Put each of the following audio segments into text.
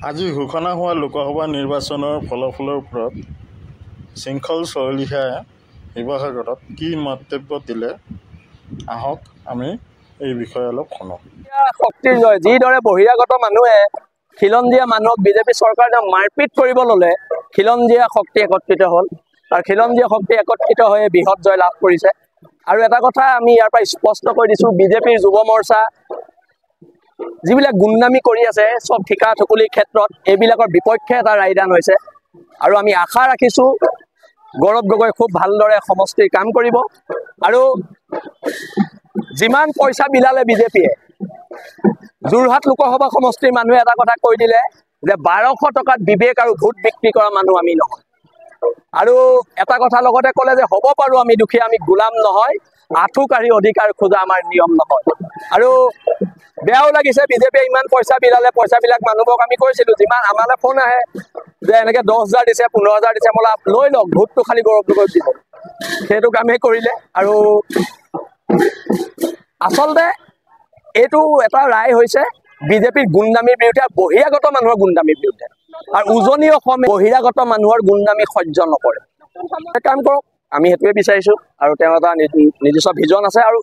আজি ঘোষণা হোৱা লোকসভা নিৰ্বাচনৰ ফলাফলৰ ওপৰত শৃংখল চলিহাই শিৱসাগৰত কি মন্তব্য দিলে আহক আমি এই বিষয়ে অলপ শুনো। শক্তিৰ জয় যিদৰে বহিৰাগত মানুহে খিলঞ্জীয়া মানুহক বিজেপি চৰকাৰে মাৰপিট কৰিব ল'লে, খিলঞ্জীয়া শক্তি একত্ৰিত হ'ল আৰু খিলঞ্জীয়া শক্তি একত্ৰিত হৈ বৃহৎ জয় লাভ কৰিছে। আৰু এটা কথা আমি ইয়াৰ পৰা স্পষ্ট কৰি দিছোঁ, বিজেপিৰ যুৱ মৰ্চা যিবিলাক গুণ্ডামি কৰি আছে সব ঠিকা ঠুকুলিৰ ক্ষেত্ৰত এইবিলাকৰ বিপক্ষে এটা ৰায়দান হৈছে। আৰু আমি আশা ৰাখিছোঁ গৌৰৱ গগৈ খুব ভালদৰে সমষ্টিৰ কাম কৰিব। আৰু যিমান পইচা বিলালে বিজেপিয়ে, যোৰহাট লোকসভা সমষ্টিৰ মানুহে এটা কথা কৈ দিলে যে 1200 টকাত বিবেক আৰু ভোট বিক্ৰী কৰা মানুহ আমি নহয়। আৰু এটা কথা লগতে ক'লে যে হ'ব পাৰোঁ আমি দুখীয়া, আমি গোলাম নহয়, আঁঠু কাঢ়ি অধিকাৰ খোজা আমাৰ নিয়ম নহয়। আৰু বেয়াও লাগিছে বিজেপিয়ে ইমান পইচা বিলালে, পইচাবিলাক মানুহক আমি কৈছিলোঁ, যিমান আমালৈ ফোন আহে যে এনেকৈ 10,000 দিছে, 15,000 দিছে, মোলা লৈ লওক, ভোটটো খালি গৌৰৱ গগৈক দিব, সেইটো কামেই কৰিলে। আৰু আচলতে এইটো এটা ৰায় হৈছে বিজেপিৰ গুণ্ডামিৰ বিৰুদ্ধে, বহিৰাগত মানুহৰ গুণ্ডামিৰ বিৰুদ্ধে। আৰু উজনি অসমে বহিৰাগত মানুহৰ গুণ্ডামি সহ্য নকৰে। কাম কৰক, আমি সেইটোৱে বিচাৰিছোঁ। আৰু তেওঁৰ এটা নিজস্ব ভিজন আছে। আৰু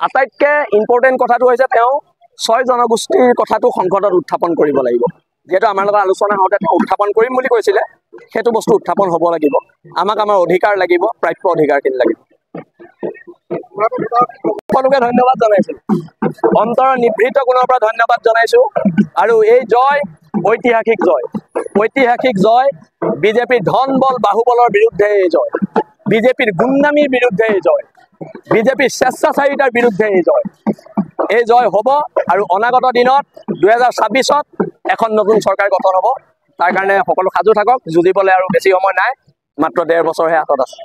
আটাইতকৈ ইম্পৰ্টেণ্ট কথাটো হৈছে তেওঁ 6 জনগোষ্ঠীৰ কথাটো সংসদত উত্থাপন কৰিব লাগিব। যিহেতু আমাৰ লগত আলোচনা হওঁতে তেওঁ উত্থাপন কৰিম বুলি কৈছিলে, সেইটো বস্তু উত্থাপন হ'ব লাগিব। আমাক আমাৰ অধিকাৰ লাগিব, প্ৰাপ্য অধিকাৰখিনি লাগিব। সকলোকে ধন্যবাদ জনাইছোঁ, অন্তৰৰ নিভৃত গুণৰ পৰা ধন্যবাদ জনাইছোঁ। আৰু এই জয় ঐতিহাসিক জয়, ঐতিহাসিক জয়। বিজেপিৰ ধন বল বাহুবলৰ বিৰুদ্ধে এই জয়, বিজেপিৰ গুণ্ডামিৰ বিৰুদ্ধে এই জয়, বিজেপিৰ স্বেচ্ছাচাৰিতাৰ বিৰুদ্ধে এই জয়। এই জয় হ'ব। আৰু অনাগত দিনত 2026ত এখন নতুন চৰকাৰ গঠন হ'ব। তাৰ কাৰণে সকলো সাজু থাকক, যুঁজিবলৈ আৰু বেছি সময় নাই, মাত্ৰ 1.5 বছৰহে হাতত আছে।